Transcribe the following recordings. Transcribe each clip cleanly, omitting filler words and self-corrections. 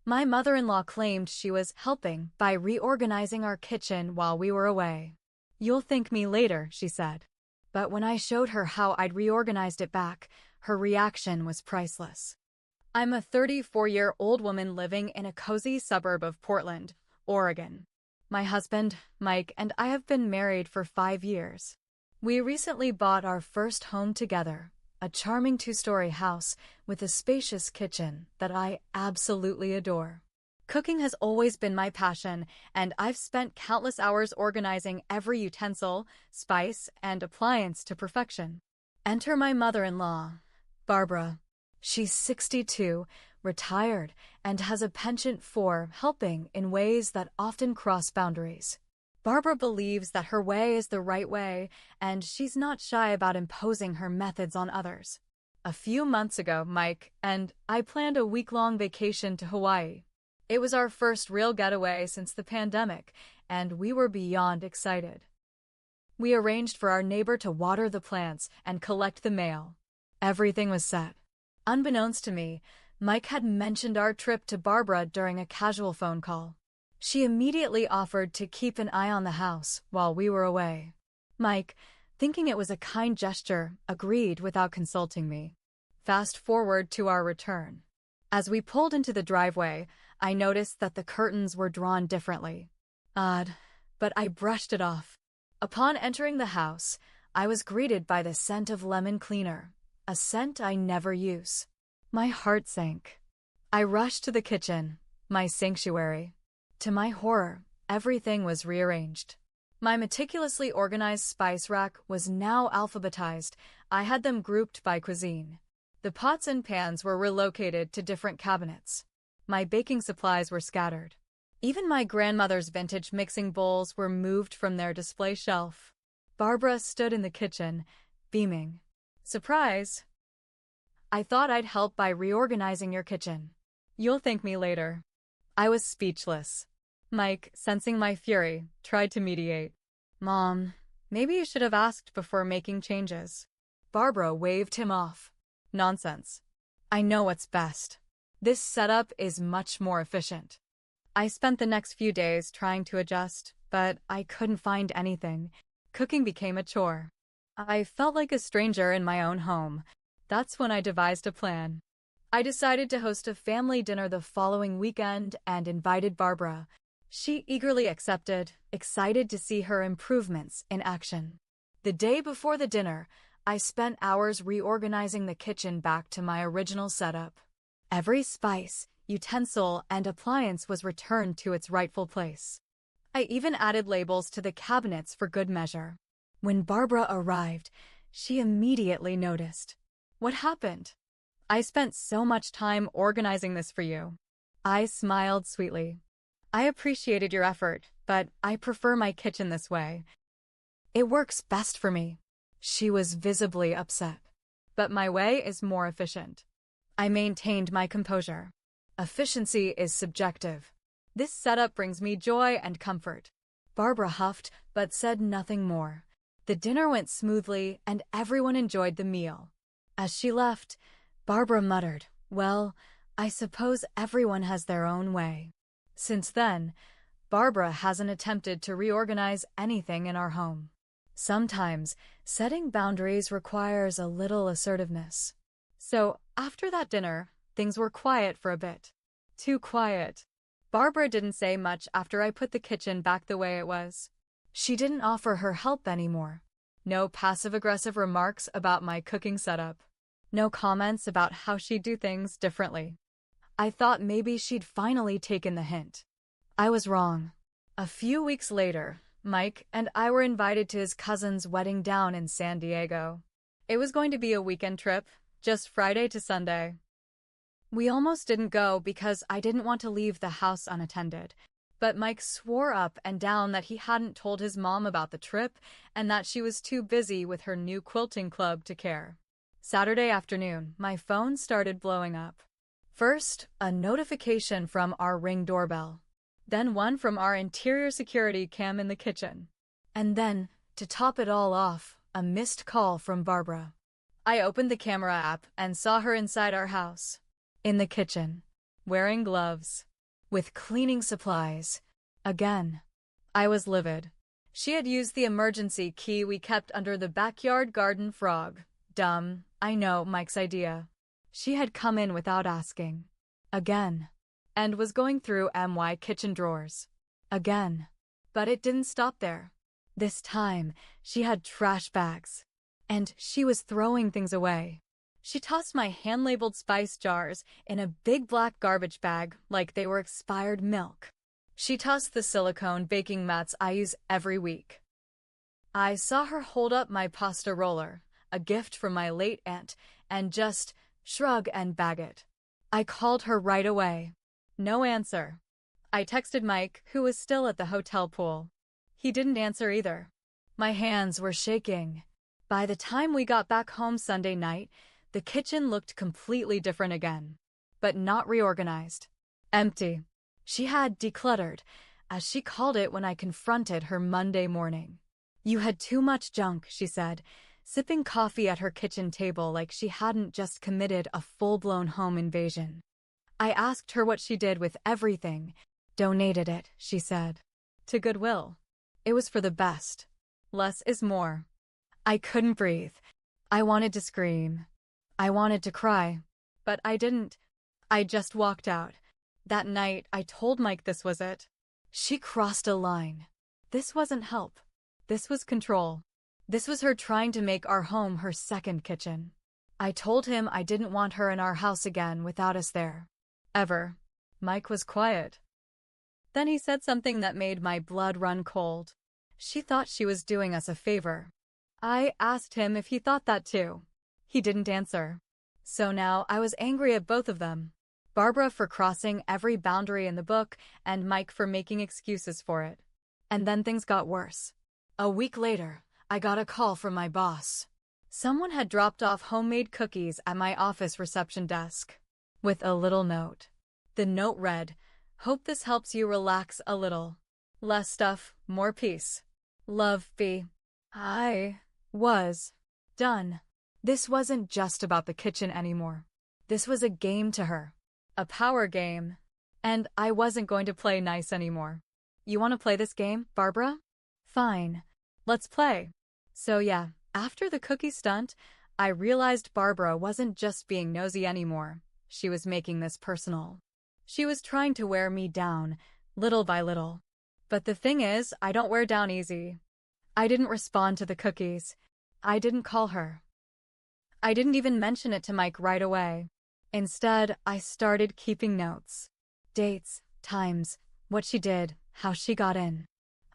My mother-in-law claimed she was helping by reorganizing our kitchen while we were away. "You'll thank me later," she said. But when I showed her how I'd reorganized it back, her reaction was priceless. I'm a 34-year-old woman living in a cozy suburb of Portland, Oregon. My husband, Mike, and I have been married for 5 years. We recently bought our first home together, a charming 2-story house with a spacious kitchen that I absolutely adore. Cooking has always been my passion, and I've spent countless hours organizing every utensil, spice, and appliance to perfection. Enter my mother-in-law, Barbara. She's 62, retired, and has a penchant for helping in ways that often cross boundaries. Barbara believes that her way is the right way, and she's not shy about imposing her methods on others. A few months ago, Mike and I planned a week-long vacation to Hawaii. It was our first real getaway since the pandemic, and we were beyond excited. We arranged for our neighbor to water the plants and collect the mail. Everything was set. Unbeknownst to me, Mike had mentioned our trip to Barbara during a casual phone call. She immediately offered to keep an eye on the house while we were away. Mike, thinking it was a kind gesture, agreed without consulting me. Fast forward to our return. As we pulled into the driveway, I noticed that the curtains were drawn differently. Odd, but I brushed it off. Upon entering the house, I was greeted by the scent of lemon cleaner, a scent I never use. My heart sank. I rushed to the kitchen, my sanctuary. To my horror, everything was rearranged. My meticulously organized spice rack was now alphabetized. I had them grouped by cuisine. The pots and pans were relocated to different cabinets. My baking supplies were scattered. Even my grandmother's vintage mixing bowls were moved from their display shelf. Barbara stood in the kitchen, beaming. "Surprise! I thought I'd help by reorganizing your kitchen. You'll thank me later." I was speechless. Mike, sensing my fury, tried to mediate. "Mom, maybe you should have asked before making changes." Barbara waved him off. "Nonsense. I know what's best. This setup is much more efficient." I spent the next few days trying to adjust, but I couldn't find anything. Cooking became a chore. I felt like a stranger in my own home. That's when I devised a plan. I decided to host a family dinner the following weekend and invited Barbara. She eagerly accepted, excited to see her improvements in action. The day before the dinner, I spent hours reorganizing the kitchen back to my original setup. Every spice, utensil, and appliance was returned to its rightful place. I even added labels to the cabinets for good measure. When Barbara arrived, she immediately noticed. "What happened?" "I spent so much time organizing this for you." I smiled sweetly. "I appreciated your effort, but I prefer my kitchen this way. It works best for me." She was visibly upset. "But my way is more efficient." I maintained my composure. Efficiency is subjective. This setup brings me joy and comfort. Barbara huffed, but said nothing more. The dinner went smoothly, and everyone enjoyed the meal. As she left, Barbara muttered, "Well, I suppose everyone has their own way." Since then, Barbara hasn't attempted to reorganize anything in our home. Sometimes, setting boundaries requires a little assertiveness. So, after that dinner, things were quiet for a bit. Too quiet. Barbara didn't say much after I put the kitchen back the way it was. She didn't offer her help anymore. No passive-aggressive remarks about my cooking setup. No comments about how she'd do things differently. I thought maybe she'd finally taken the hint. I was wrong. A few weeks later, Mike and I were invited to his cousin's wedding down in San Diego. It was going to be a weekend trip, just Friday to Sunday. We almost didn't go because I didn't want to leave the house unattended, but Mike swore up and down that he hadn't told his mom about the trip and that she was too busy with her new quilting club to care. Saturday afternoon, my phone started blowing up. First, a notification from our Ring doorbell. Then one from our interior security cam in the kitchen. And then, to top it all off, a missed call from Barbara. I opened the camera app and saw her inside our house. In the kitchen. Wearing gloves. with cleaning supplies. Again. I was livid. She had used the emergency key we kept under the backyard garden frog. Dumb, I know, Mike's idea. She had come in without asking. Again. And was going through my kitchen drawers. Again. But it didn't stop there. This time, she had trash bags. And she was throwing things away. She tossed my hand-labeled spice jars in a big black garbage bag like they were expired milk. She tossed the silicone baking mats I use every week. I saw her hold up my pasta roller, a gift from my late aunt, and just shrug and bag it. I called her right away. No answer. I texted Mike, who was still at the hotel pool. He didn't answer either. My hands were shaking. By the time we got back home Sunday night, the kitchen looked completely different again. But not reorganized. Empty. She had decluttered, as she called it when I confronted her Monday morning. You had too much junk, she said, sipping coffee at her kitchen table like she hadn't just committed a full-blown home invasion. I asked her what she did with everything. Donated it, she said. To Goodwill. It was for the best. Less is more. I couldn't breathe. I wanted to scream. I wanted to cry. But I didn't. I just walked out. That night, I told Mike this was it. She crossed a line. This wasn't help. This was control. This was her trying to make our home her second kitchen. I told him I didn't want her in our house again without us there. Ever. Mike was quiet. Then he said something that made my blood run cold. She thought she was doing us a favor. I asked him if he thought that too. He didn't answer. So now I was angry at both of them. Barbara for crossing every boundary in the book, and Mike for making excuses for it. And then things got worse. A week later, I got a call from my boss. Someone had dropped off homemade cookies at my office reception desk. With a little note. The note read, "Hope this helps you relax a little. Less stuff, more peace. Love, B." I was done. This wasn't just about the kitchen anymore. This was a game to her. A power game. And I wasn't going to play nice anymore. You want to play this game, Barbara? Fine. Let's play. So yeah, after the cookie stunt, I realized Barbara wasn't just being nosy anymore. She was making this personal. She was trying to wear me down, little by little. But the thing is, I don't wear down easy. I didn't respond to the cookies. I didn't call her. I didn't even mention it to Mike right away. Instead, I started keeping notes. Dates, times, what she did, how she got in.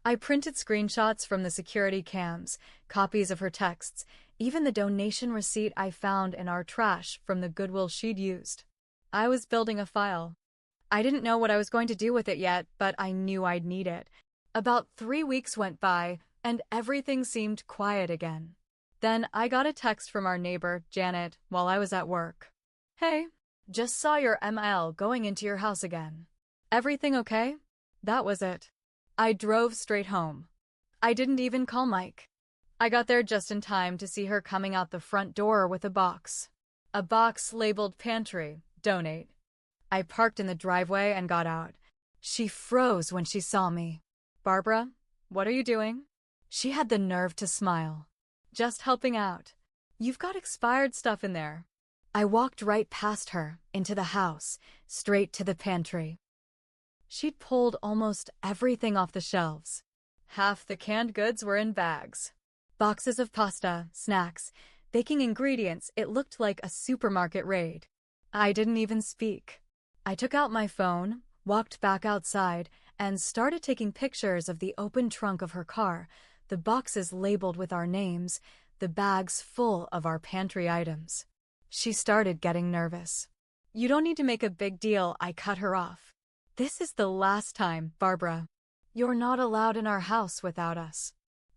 I printed screenshots from the security cams, copies of her texts, even the donation receipt I found in our trash from the Goodwill she'd used. I was building a file. I didn't know what I was going to do with it yet, but I knew I'd need it. About 3 weeks went by, and everything seemed quiet again. Then I got a text from our neighbor, Janet, while I was at work. "Hey, just saw your ML going into your house again. Everything okay?" That was it. I drove straight home. I didn't even call Mike. I got there just in time to see her coming out the front door with a box. A box labeled pantry, donate. I parked in the driveway and got out. She froze when she saw me. "Barbara, what are you doing?" She had the nerve to smile. "Just helping out. You've got expired stuff in there." I walked right past her, into the house, straight to the pantry. She'd pulled almost everything off the shelves. Half the canned goods were in bags. Boxes of pasta, snacks, baking ingredients. It looked like a supermarket raid. I didn't even speak. I took out my phone, walked back outside, and started taking pictures of the open trunk of her car, the boxes labeled with our names, the bags full of our pantry items. She started getting nervous. "You don't need to make a big deal," I cut her off. "This is the last time, Barbara. You're not allowed in our house without us.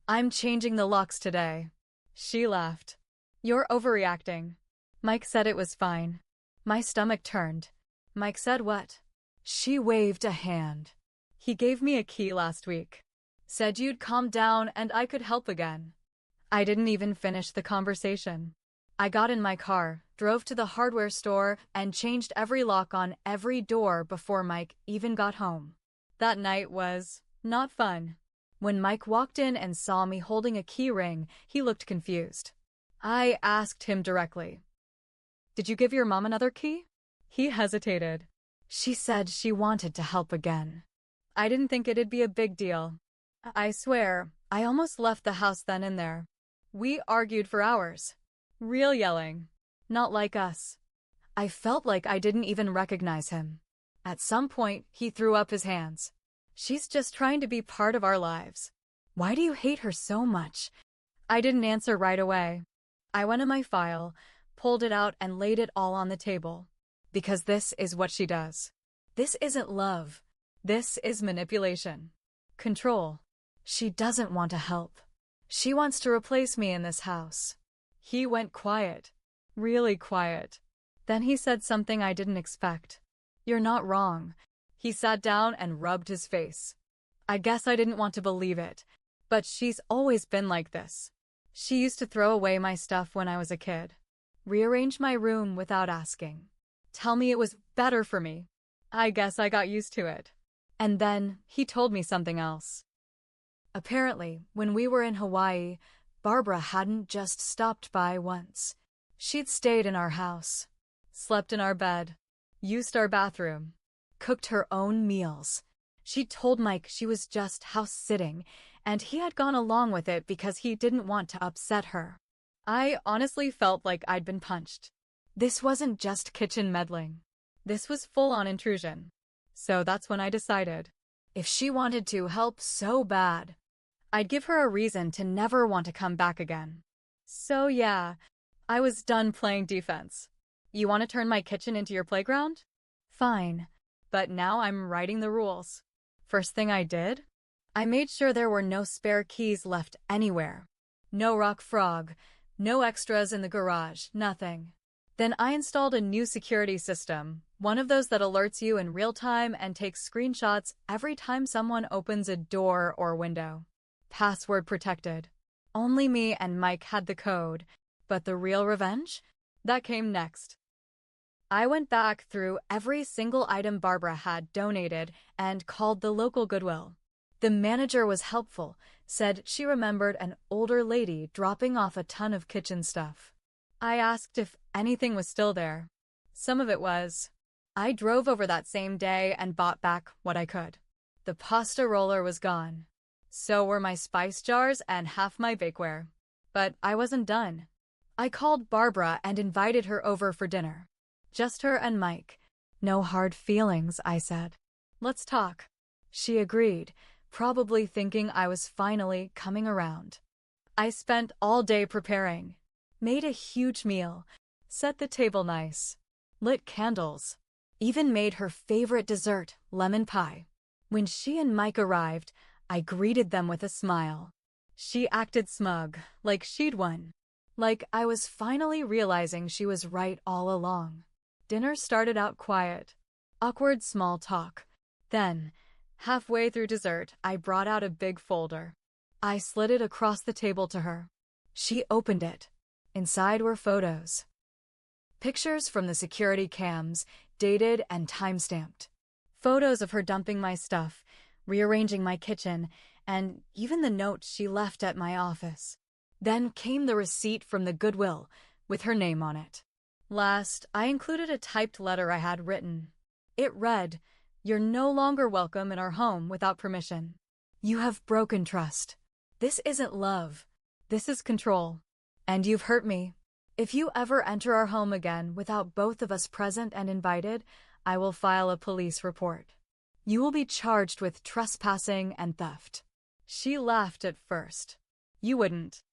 I'm changing the locks today." She laughed. "You're overreacting." Mike said it was fine. My stomach turned. Mike said what? She waved a hand. "He gave me a key last week. Said you'd calm down and I could help again." I didn't even finish the conversation. I got in my car, drove to the hardware store, and changed every lock on every door before Mike even got home. That night was not fun. When Mike walked in and saw me holding a key ring, he looked confused. I asked him directly, "Did you give your mom another key?" He hesitated. She said she wanted to help again. I didn't think it'd be a big deal. I swear, I almost left the house then and there. We argued for hours. Real yelling. Not like us. I felt like I didn't even recognize him. At some point, he threw up his hands. "She's just trying to be part of our lives. Why do you hate her so much?" I didn't answer right away. I went to my file, pulled it out, and laid it all on the table. Because this is what she does. This isn't love. This is manipulation. Control. She doesn't want to help. She wants to replace me in this house. He went quiet. Really quiet. Then he said something I didn't expect. "You're not wrong." He sat down and rubbed his face. I guess I didn't want to believe it, but she's always been like this. She used to throw away my stuff when I was a kid. Rearrange my room without asking. Tell me it was better for me. I guess I got used to it. And then he told me something else. Apparently, when we were in Hawaii, Barbara hadn't just stopped by once. She'd stayed in our house, slept in our bed, used our bathroom, cooked her own meals. She told Mike she was just house-sitting, and he had gone along with it because he didn't want to upset her. I honestly felt like I'd been punched. This wasn't just kitchen meddling. This was full-on intrusion. So that's when I decided, if she wanted to help so bad, I'd give her a reason to never want to come back again. So yeah, I was done playing defense. You want to turn my kitchen into your playground? Fine. But now I'm writing the rules. First thing I did? I made sure there were no spare keys left anywhere. No rock frog, no extras in the garage, nothing. Then I installed a new security system, one of those that alerts you in real time and takes screenshots every time someone opens a door or window. Password protected. Only me and Mike had the code, but the real revenge? That came next. I went back through every single item Barbara had donated and called the local Goodwill. The manager was helpful, said she remembered an older lady dropping off a ton of kitchen stuff. I asked if anything was still there. Some of it was. I drove over that same day and bought back what I could. The pasta roller was gone. So were my spice jars and half my bakeware. But I wasn't done. I called Barbara and invited her over for dinner. Just her and Mike. No hard feelings, I said. Let's talk. She agreed, probably thinking I was finally coming around. I spent all day preparing. Made a huge meal. Set the table nice. Lit candles. Even made her favorite dessert, lemon pie. When she and Mike arrived, I greeted them with a smile. She acted smug, like she'd won. Like I was finally realizing she was right all along. Dinner started out quiet. Awkward small talk. Then, halfway through dessert, I brought out a big folder. I slid it across the table to her. She opened it. Inside were photos. Pictures from the security cams, dated and time-stamped. Photos of her dumping my stuff, rearranging my kitchen, and even the note she left at my office. Then came the receipt from the Goodwill, with her name on it. Last, I included a typed letter I had written. It read, "You're no longer welcome in our home without permission. You have broken trust. This isn't love. This is control. And you've hurt me. If you ever enter our home again without both of us present and invited, I will file a police report. You will be charged with trespassing and theft." She laughed at first. You wouldn't.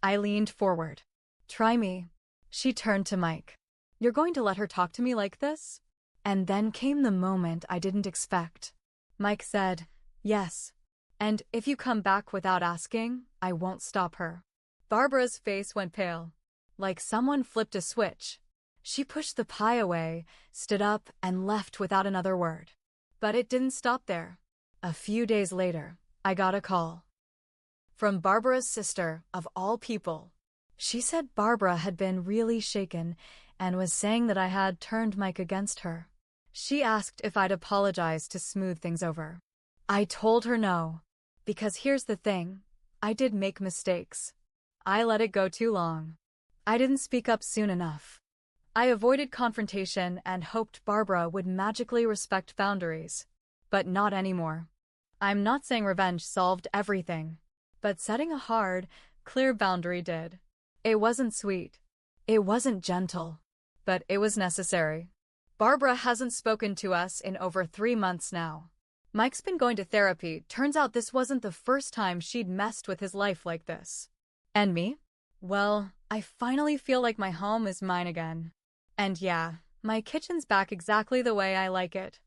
I leaned forward. Try me. She turned to Mike. You're going to let her talk to me like this? And then came the moment I didn't expect. Mike said, yes. And if you come back without asking, I won't stop her. Barbara's face went pale, like someone flipped a switch. She pushed the pie away, stood up, and left without another word. But it didn't stop there. A few days later, I got a call. From Barbara's sister, of all people. She said Barbara had been really shaken and was saying that I had turned Mike against her. She asked if I'd apologize to smooth things over. I told her no. Because here's the thing, I did make mistakes. I let it go too long. I didn't speak up soon enough. I avoided confrontation and hoped Barbara would magically respect boundaries. But not anymore. I'm not saying revenge solved everything, but setting a hard, clear boundary did. It wasn't sweet. It wasn't gentle. But it was necessary. Barbara hasn't spoken to us in over 3 months now. Mike's been going to therapy. Turns out this wasn't the first time she'd messed with his life like this. And me? Well, I finally feel like my home is mine again. And yeah, my kitchen's back exactly the way I like it.